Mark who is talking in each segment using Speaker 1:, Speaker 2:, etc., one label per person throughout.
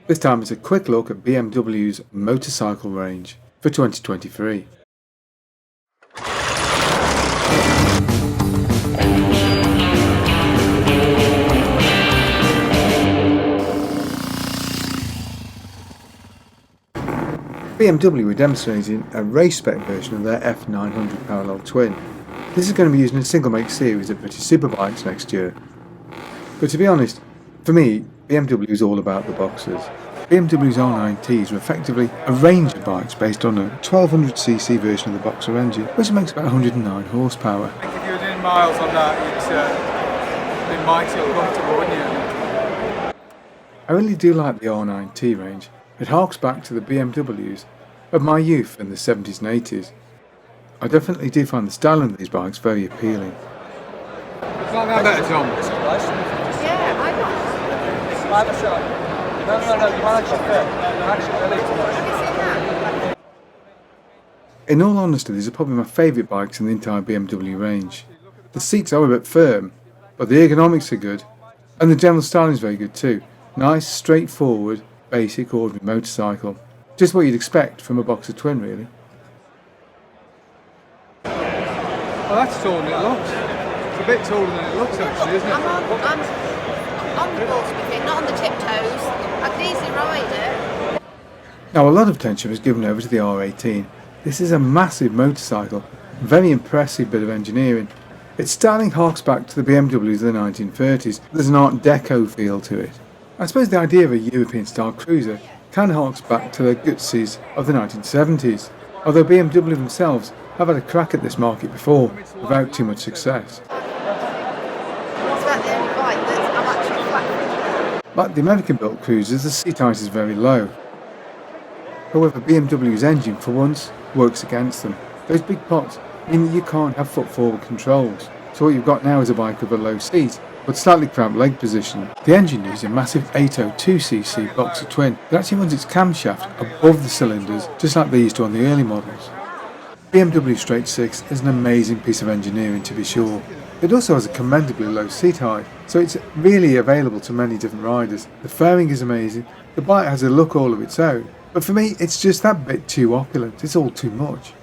Speaker 1: This time it's a quick look at BMW's motorcycle range for 2023. BMW are demonstrating a race-spec version of their F900 parallel twin. This is going to be used in a single-make series of British superbikes next year. But to be honest, for me, BMW is all about the boxers. BMW's R9Ts are effectively a range of bikes based on a 1200cc version of the Boxer engine, which makes about 109 horsepower.
Speaker 2: I think if you were doing miles on that, you'd be mighty uncomfortable, wouldn't you?
Speaker 1: I really do like the R9T range. It harks back to the BMWs of my youth in the 70s and 80s. I definitely do find the styling of these bikes very appealing.
Speaker 2: It's like that better, Tom.
Speaker 3: Yeah, I got.
Speaker 4: I have a shot. No, you can't actually.
Speaker 1: In all honesty, these are probably my favourite bikes in the entire BMW range. The seats are a bit firm, but the ergonomics are good, and the general styling is very good too. Nice, straightforward, basic, ordinary motorcycle. Just what you'd expect from a Boxer twin, really.
Speaker 2: Well, that's taller than it looks. It's a bit taller than it looks, actually, isn't it?
Speaker 3: I'm on the balls with it, not on the tiptoes. I can easily ride it.
Speaker 1: Now, a lot of attention was given over to the R18. This is a massive motorcycle, a very impressive bit of engineering. Its styling harks back to the BMWs of the 1930s. There's an Art Deco feel to it. I suppose the idea of a European-style cruiser kind of harks back to the gutsies of the 1970s, although BMW themselves have had a crack at this market before, without too much success.
Speaker 3: It's about the only bike that I'm actually flat.
Speaker 1: Like the American-built cruisers, the seat height is very low. However, BMW's engine, for once, works against them. Those big pots mean that you can't have foot-forward controls, so what you've got now is a bike with a low seat, but slightly cramped leg position. The engine is a massive 802cc Boxer twin that actually runs its camshaft above the cylinders, just like they used to on the early models. BMW Straight 6 is an amazing piece of engineering, to be sure. It also has a commendably low seat height, so it's really available to many different riders. The fairing is amazing, the bike has a look all of its own, but for me it's just that bit too opulent, it's all too much.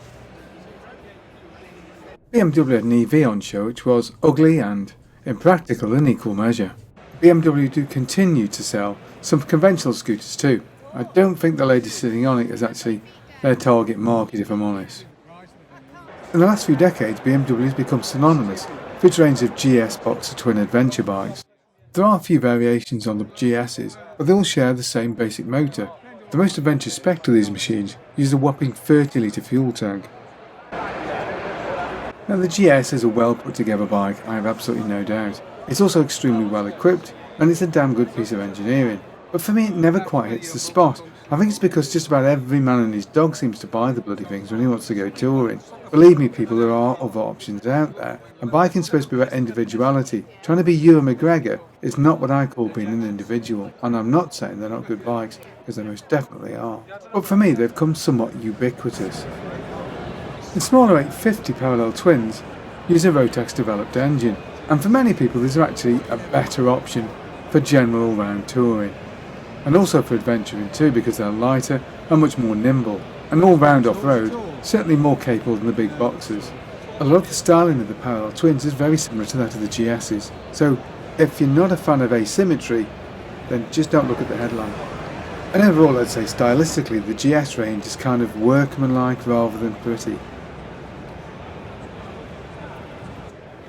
Speaker 1: BMW had an EV on show which was ugly and impractical in equal measure. BMW do continue to sell some conventional scooters too. I don't think the lady sitting on it is actually their target market, if I'm honest. In the last few decades, BMW has become synonymous for its range of GS Boxer twin adventure bikes. There are a few variations on the GS's, but they all share the same basic motor. The most adventurous spec of these machines uses a whopping 30 litre fuel tank. Now the GS is a well put together bike, I have absolutely no doubt. It's also extremely well equipped, and it's a damn good piece of engineering. But for me it never quite hits the spot. I think it's because just about every man and his dog seems to buy the bloody things when he wants to go touring. Believe me people, there are other options out there. And biking is supposed to be about individuality. Trying to be Ewan McGregor is not what I call being an individual. And I'm not saying they're not good bikes, because they most definitely are. But for me they've come somewhat ubiquitous. The smaller 850 parallel twins use a Rotax developed engine. And for many people these are actually a better option for general all-round touring. And also for adventuring too, because they're lighter and much more nimble, and all-round off-road, certainly more capable than the big Boxers. A lot of the styling of the parallel twins is very similar to that of the GS's, so if you're not a fan of asymmetry, then just don't look at the headline. And overall I'd say stylistically the GS range is kind of workmanlike rather than pretty.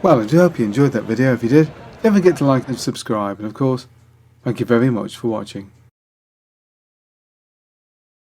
Speaker 1: Well, I do hope you enjoyed that video. If you did, don't forget to like and subscribe, and of course, thank you very much for watching.